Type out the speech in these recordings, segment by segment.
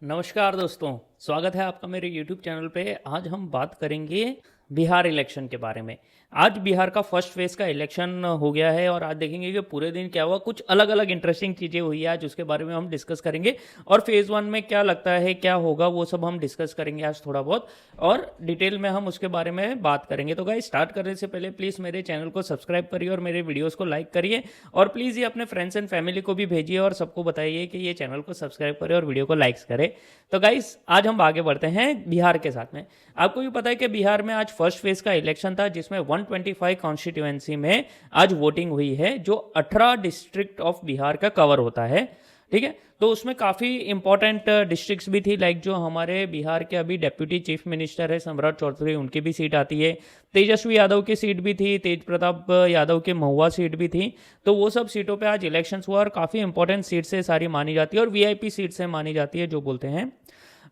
नमस्कार दोस्तों, स्वागत है आपका मेरे YouTube चैनल पे। आज हम बात करेंगे बिहार इलेक्शन के बारे में। आज बिहार का फर्स्ट फेज़ का इलेक्शन हो गया है और आज देखेंगे कि पूरे दिन क्या हुआ। कुछ अलग अलग इंटरेस्टिंग चीज़ें हुई है आज, उसके बारे में हम डिस्कस करेंगे। और फेज़ वन में क्या लगता है क्या होगा वो सब हम डिस्कस करेंगे आज थोड़ा बहुत, और डिटेल में हम उसके बारे में बात करेंगे। तो गाइस, स्टार्ट करने से पहले प्लीज़ मेरे चैनल को सब्सक्राइब करिए और मेरे वीडियोज़ को लाइक करिए, और प्लीज़ ये अपने फ्रेंड्स एंड फैमिली को भी भेजिए और सबको बताइए कि ये चैनल को सब्सक्राइब करे और वीडियो को लाइक्स करे। तो गाइस, आज हम आगे बढ़ते हैं बिहार के साथ में। आपको भी पता है कि बिहार में आज फर्स्ट फेज का इलेक्शन था, जिसमें 125 कॉन्स्टिट्यूएंसी में आज वोटिंग हुई है, जो 18 डिस्ट्रिक्ट ऑफ बिहार का कवर होता है। ठीक है, तो उसमें काफ़ी इंपॉर्टेंट डिस्ट्रिक्ट्स भी थी, लाइक जो हमारे बिहार के अभी डेप्यूटी चीफ मिनिस्टर है सम्राट चौधरी, उनकी भी सीट आती है। तेजस्वी यादव की सीट भी थी, तेज प्रताप यादव के महुआ सीट भी थी। तो वो सब सीटों पे आज इलेक्शंस हुआ और काफ़ी इंपॉर्टेंट सीट से सारी मानी जाती है और वीआईपी सीट से मानी जाती है जो बोलते हैं।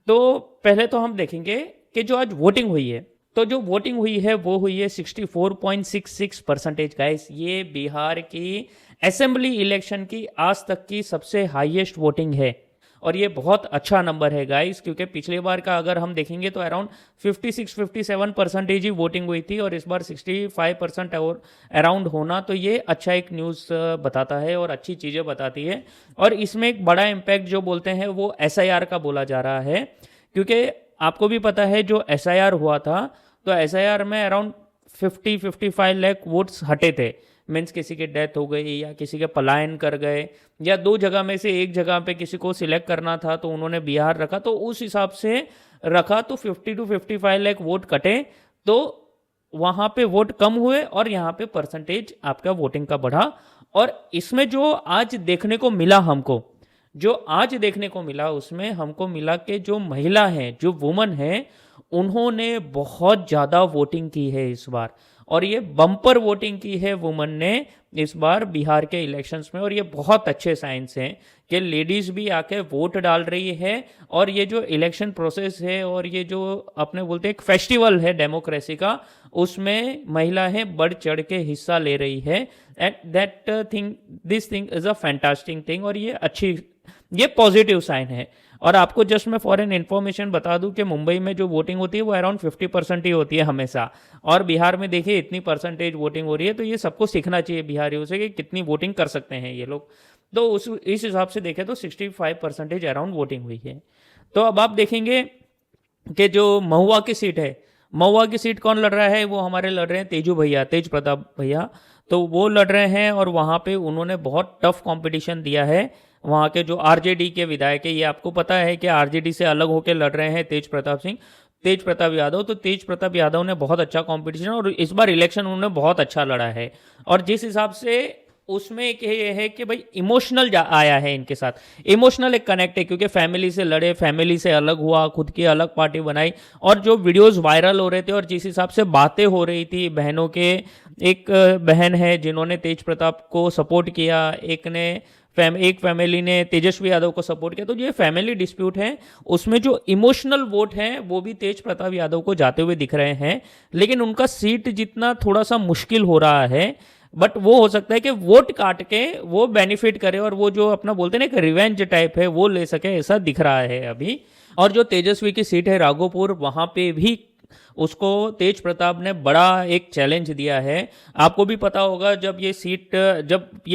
तो पहले तो हम देखेंगे कि जो आज वोटिंग हुई है, तो जो वोटिंग हुई है वो हुई है 64.66%। गाइस, ये बिहार की असेंबली इलेक्शन की आज तक की सबसे हाईएस्ट वोटिंग है और ये बहुत अच्छा नंबर है गाइस, क्योंकि पिछली बार का अगर हम देखेंगे तो अराउंड 56-57% ही वोटिंग हुई थी और इस बार 65% और अराउंड होना, तो ये अच्छा एक न्यूज़ बताता है और अच्छी चीज़ें बताती है। और इसमें एक बड़ा इम्पैक्ट जो बोलते हैं वो एसआईआर का बोला जा रहा है, क्योंकि आपको भी पता है जो एसआईआर हुआ था, तो एसआईआर में अराउंड 50-55 लाख वोट्स हटे थे। मीन्स किसी की डेथ हो गई या किसी के पलायन कर गए या दो जगह में से एक जगह पे किसी को सिलेक्ट करना था तो उन्होंने बिहार रखा, तो उस हिसाब से रखा, तो 50-55 लाख वोट कटे, तो वहाँ पे वोट कम हुए और यहाँ पे परसेंटेज आपका वोटिंग का बढ़ा। और इसमें जो आज देखने को मिला हमको, जो आज देखने को मिला उसमें हमको मिला कि जो महिला हैं, जो वुमन हैं, उन्होंने बहुत ज़्यादा वोटिंग की है इस बार, और ये बम्पर वोटिंग की है वुमन ने इस बार बिहार के इलेक्शंस में। और ये बहुत अच्छे साइंस हैं कि लेडीज़ भी आके वोट डाल रही है, और ये जो इलेक्शन प्रोसेस है और ये जो अपने बोलते हैं एक फेस्टिवल है डेमोक्रेसी का, उसमें महिलाएं बढ़ चढ़ के हिस्सा ले रही है। And that thing, this thing is a fantastic thing, और ये पॉजिटिव साइन है। और आपको जस्ट मैं फॉर एन इन्फॉर्मेशन बता दूं कि मुंबई में जो वोटिंग होती है वो अराउंड 50% ही होती है हमेशा, और बिहार में देखिए इतनी परसेंटेज वोटिंग हो रही है। तो ये सबको सीखना चाहिए बिहारियों से कि कितनी वोटिंग कर सकते हैं ये लोग। तो इस हिसाब से देखें तो 65% अराउंड वोटिंग हुई है। तो अब आप देखेंगे कि जो महुआ की सीट है, महुआ की सीट कौन लड़ रहा है, वो हमारे लड़ रहे हैं तेजू भैया, तेज प्रताप भैया। तो वो लड़ रहे हैं और वहाँ पे उन्होंने बहुत टफ कंपटीशन दिया है। वहाँ के जो आरजेडी के विधायक है, ये आपको पता है कि आरजेडी से अलग होकर लड़ रहे हैं तेज प्रताप यादव। तो तेज प्रताप यादव ने बहुत अच्छा कंपटीशन और इस बार इलेक्शन उन्होंने बहुत अच्छा लड़ा है। और जिस हिसाब से उसमें एक ये है कि भाई इमोशनल आया है इनके साथ, इमोशनल एक कनेक्ट है, क्योंकि फैमिली से लड़े, फैमिली से अलग हुआ, खुद की अलग पार्टी बनाई, और जो वीडियोस वायरल हो रहे थे और जिस हिसाब से बातें हो रही थी बहनों के, एक बहन है जिन्होंने तेज प्रताप को सपोर्ट किया, एक फैमिली ने तेजस्वी यादव को सपोर्ट किया। तो ये फैमिली डिस्प्यूट है, उसमें जो इमोशनल वोट हैं वो भी तेज प्रताप यादव को जाते हुए दिख रहे हैं, लेकिन उनका सीट जितना थोड़ा सा मुश्किल हो रहा है, बट वो हो सकता है कि वोट काट के वो बेनिफिट करे और वो जो अपना बोलते हैं ना एक रिवेंज टाइप है वो ले सके, ऐसा दिख रहा है अभी। और जो तेजस्वी की सीट है राघोपुर, वहाँ पे भी उसको तेज प्रताप ने बड़ा एक चैलेंज दिया है। आपको भी पता होगा जब ये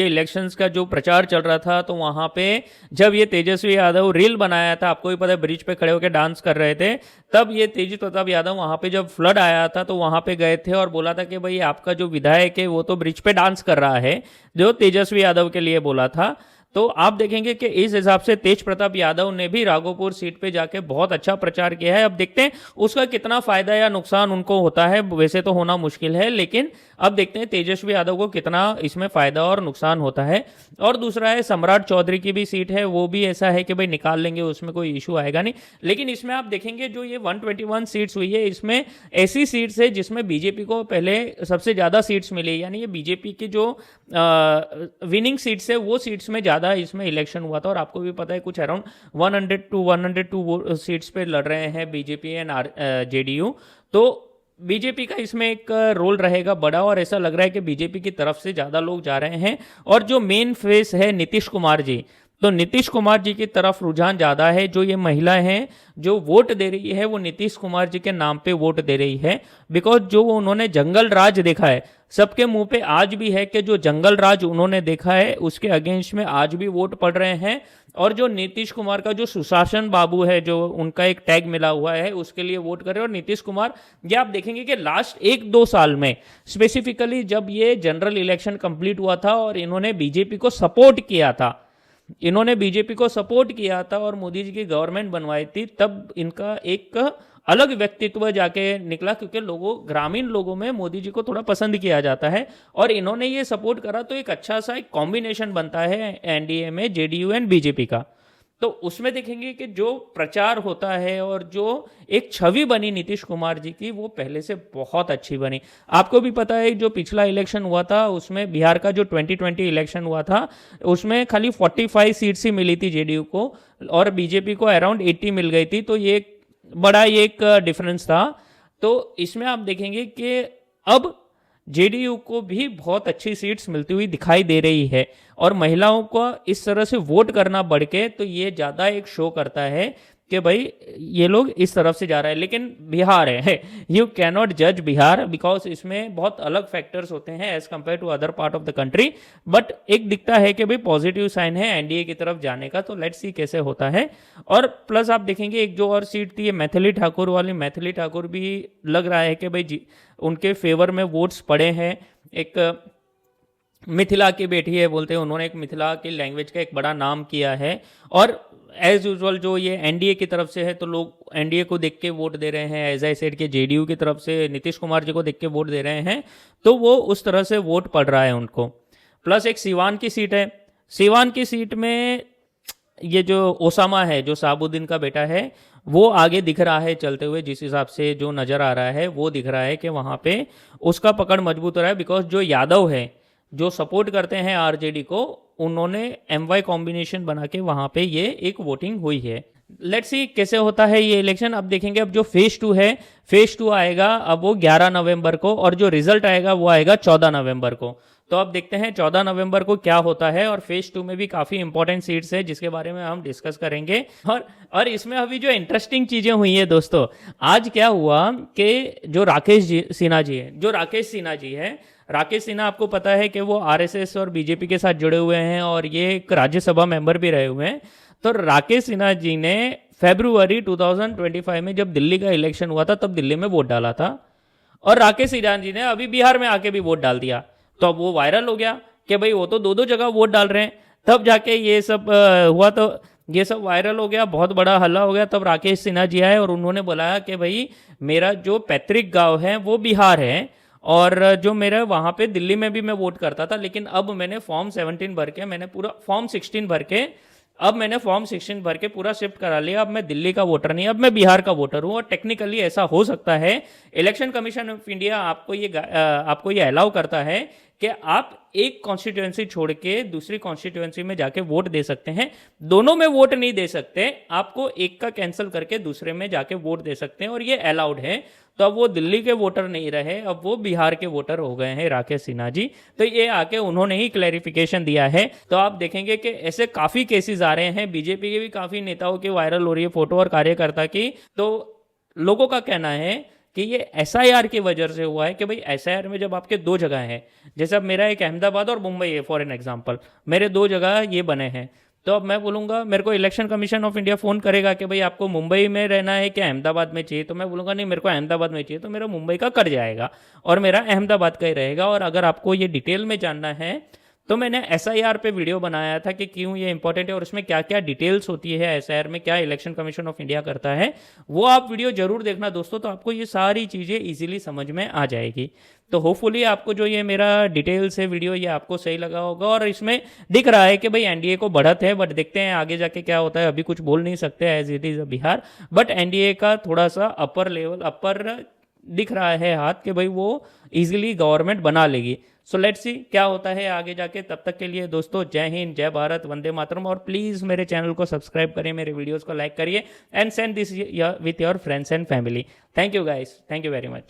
इलेक्शंस का जो प्रचार चल रहा था, तो वहाँ पे जब ये तेजस्वी यादव रील बनाया था, आपको भी पता है ब्रिज पे खड़े होकर डांस कर रहे थे, तब ये तेज प्रताप यादव वहाँ पे जब फ्लड आया था तो वहाँ पे गए थे और बोला था कि भाई आपका जो विधायक है वो तो ब्रिज पे डांस कर रहा है, जो तेजस्वी यादव के लिए बोला था। तो आप देखेंगे कि इस हिसाब से तेज प्रताप यादव ने भी राघोपुर सीट पे जाके बहुत अच्छा प्रचार किया है। अब देखते हैं उसका कितना फायदा या नुकसान उनको होता है, वैसे तो होना मुश्किल है, लेकिन अब देखते हैं तेजस्वी यादव को कितना इसमें फायदा और नुकसान होता है। और दूसरा है सम्राट चौधरी की भी सीट है, वो भी ऐसा है कि भाई निकाल लेंगे, उसमें कोई इशू आएगा नहीं। लेकिन इसमें आप देखेंगे जो ये 121 सीट्स हुई है, इसमें ऐसी सीट्स है जिसमें बीजेपी को पहले सबसे ज़्यादा सीट्स मिली, यानी ये बीजेपी की जो विनिंग सीट्स है वो सीट्स में ज़्यादा इसमें इलेक्शन हुआ था। और आपको भी पता है कुछ अराउंड 102 सीट्स पे लड़ रहे हैं बीजेपी एंड जेडीयू। तो बीजेपी का इसमें एक रोल रहेगा बड़ा, और ऐसा लग रहा है कि बीजेपी की तरफ से ज़्यादा लोग जा रहे हैं। और जो मेन फेस है नीतीश कुमार जी, तो नीतीश कुमार जी की तरफ रुझान ज़्यादा है। जो ये महिलाएं हैं जो वोट दे रही है वो नीतीश कुमार जी के नाम पे वोट दे रही है, बिकॉज जो उन्होंने जंगल राज देखा है, सबके मुंह पे आज भी है कि जो जंगल राज उन्होंने देखा है उसके अगेंस्ट में आज भी वोट पड़ रहे हैं। और जो नीतीश कुमार का जो सुशासन बाबू है, जो उनका एक टैग मिला हुआ है, उसके लिए वोट कर रहे हैं। और नीतीश कुमार, ये आप देखेंगे कि लास्ट 1-2 साल में स्पेसिफिकली जब ये जनरल इलेक्शन कंप्लीट हुआ था और इन्होंने बीजेपी को सपोर्ट किया था, और मोदी जी की गवर्नमेंट बनवाई थी, तब इनका एक अलग व्यक्तित्व जाके निकला, क्योंकि ग्रामीण लोगों में मोदी जी को थोड़ा पसंद किया जाता है और इन्होंने ये सपोर्ट करा, तो एक अच्छा सा एक कॉम्बिनेशन बनता है एनडीए में जेडीयू एंड बीजेपी का। तो उसमें देखेंगे कि जो प्रचार होता है और जो एक छवि बनी नीतीश कुमार जी की, वो पहले से बहुत अच्छी बनी। आपको भी पता है जो पिछला इलेक्शन हुआ था उसमें बिहार का जो 2020 इलेक्शन हुआ था उसमें खाली 45 सीट्स ही मिली थी जेडीयू को और बीजेपी को अराउंड 80 मिल गई थी। तो ये बड़ा एक डिफरेंस था। तो इसमें आप देखेंगे कि अब जेडीयू को भी बहुत अच्छी सीट्स मिलती हुई दिखाई दे रही है और महिलाओं को इस तरह से वोट करना बढ़ के, तो ये ज़्यादा एक शो करता है कि भाई ये लोग इस तरफ से जा रहा है। लेकिन बिहार है, यू कैन नॉट जज बिहार, बिकॉज इसमें बहुत अलग फैक्टर्स होते हैं as compare to other part of the country. But एक दिखता है कि भाई पॉजिटिव साइन है एनडीए की तरफ जाने का, तो लेट्स सी कैसे होता है। और प्लस आप देखेंगे एक जो और सीट थी, ये मैथिली ठाकुर वाली, मैथिली ठाकुर भी लग रहा है कि भाई उनके फेवर में वोट्स पड़े हैं। एक मिथिला की बेटी है बोलते हैं, उन्होंने एक मिथिला की लैंग्वेज का एक बड़ा नाम किया है। और एज यूजुअल जो ये एनडीए की तरफ से है तो लोग एनडीए को देख के वोट दे रहे हैं, एज आई सेड के जेडीयू की तरफ से नीतीश कुमार जी को देख के वोट दे रहे हैं, तो वो उस तरह से वोट पड़ रहा है उनको। प्लस एक सीवान की सीट है, सीवान की सीट में ये जो ओसामा है, जो साबुद्दीन का बेटा है, वो आगे दिख रहा है चलते हुए, जिस हिसाब से जो नज़र आ रहा है वो दिख रहा है कि वहाँ पे उसका पकड़ मजबूत हो रहा है। बिकॉज जो यादव है जो सपोर्ट करते हैं आरजेडी को, उन्होंने एमवाई कॉम्बिनेशन बना के वहाँ पे ये एक वोटिंग हुई है। लेट्स सी कैसे होता है ये इलेक्शन। अब देखेंगे अब जो फेज 2 है, फेज 2 आएगा अब वो 11 नवंबर को, और जो रिजल्ट आएगा वो आएगा 14 नवंबर को। तो अब देखते हैं 14 नवंबर को क्या होता है। और फेज 2 में भी काफ़ी इंपॉर्टेंट सीट्स है जिसके बारे में हम डिस्कस करेंगे। और इसमें अभी जो इंटरेस्टिंग चीज़ें हुई है दोस्तों, आज क्या हुआ कि जो राकेश सिन्हा जी है, राकेश सिन्हा आपको पता है कि वो आरएसएस और बीजेपी के साथ जुड़े हुए हैं और ये एक राज्यसभा मेंबर भी रहे हुए हैं। तो राकेश सिन्हा जी ने फरवरी 2025 में जब दिल्ली का इलेक्शन हुआ था तब दिल्ली में वोट डाला था, और राकेश सिन्हा जी ने अभी बिहार में आके भी वोट डाल दिया। तो अब वो वायरल हो गया कि भाई वो तो दो जगह वोट डाल रहे हैं। तब जाके ये सब हुआ, तो ये सब वायरल हो गया, बहुत बड़ा हल्ला हो गया। तब राकेश सिन्हा जी आए और उन्होंने बताया कि भाई मेरा जो पैतृक गाँव है वो बिहार है, और जो मेरा वहाँ पे दिल्ली में भी मैं वोट करता था, लेकिन अब मैंने फॉर्म 16 भर के, मैंने पूरा फॉर्म 16 भर के, अब मैंने फॉर्म 16 भर के पूरा शिफ्ट करा लिया। अब मैं दिल्ली का वोटर नहीं, अब मैं बिहार का वोटर हूँ। और टेक्निकली ऐसा हो सकता है, इलेक्शन कमीशन ऑफ इंडिया आपको ये अलाउ करता है कि आप एक कॉन्स्टिट्यूएंसी छोड़ के दूसरी कॉन्स्टिट्यूएंसी में जाके वोट दे सकते हैं। दोनों में वोट नहीं दे सकते, आपको एक का कैंसिल करके दूसरे में जाके वोट दे सकते हैं, और ये अलाउड है। तो अब वो दिल्ली के वोटर नहीं रहे, अब वो बिहार के वोटर हो गए हैं राकेश सिन्हा जी। तो ये आके उन्होंने ही क्लैरिफिकेशन दिया है। तो आप देखेंगे कि ऐसे काफ़ी केसेस आ रहे हैं, बीजेपी के भी काफ़ी नेताओं की वायरल हो रही है फोटो और कार्यकर्ता की। तो लोगों का कहना है कि ये एसआईआर की वजह से हुआ है कि भाई एसआईआर में जब आपके 2 जगह हैं, जैसे अब मेरा एक अहमदाबाद और मुंबई है फॉर एन एग्जांपल, मेरे 2 जगह ये बने हैं, तो अब मैं बोलूँगा, मेरे को election commission of India phone करेगा कि भाई आपको मुंबई में रहना है क्या अहमदाबाद में चाहिए, तो मैं बोलूँगा नहीं मेरे को अहमदाबाद में चाहिए, तो मेरा मुंबई का कट जाएगा और मेरा अहमदाबाद का ही रहेगा। और अगर आपको ये डिटेल में जानना है तो मैंने एसआईआर पे वीडियो बनाया था कि क्यों ये इंपॉर्टेंट है और उसमें क्या क्या डिटेल्स होती है, एसआईआर में क्या इलेक्शन कमीशन ऑफ इंडिया करता है, वो आप वीडियो जरूर देखना दोस्तों। तो आपको ये सारी चीज़ें इजीली समझ में आ जाएगी। तो होपफुली आपको जो ये मेरा डिटेल्स है वीडियो, ये आपको सही लगा होगा। और इसमें दिख रहा है कि भाई एनडीए को बढ़त है, बट देखते हैं आगे जाके क्या होता है। अभी कुछ बोल नहीं सकते as it is Bihar, but NDA का थोड़ा सा अपर दिख रहा है हाथ कि भाई वो इजीली गवर्नमेंट बना लेगी। सो लेट्स सी क्या होता है आगे जाके। तब तक के लिए दोस्तों जय हिंद, जय भारत, वंदे मातरम। और प्लीज़ मेरे चैनल को सब्सक्राइब करिए, मेरे वीडियोस को लाइक करिए and send this with your friends and family. Thank you guys, thank you very much.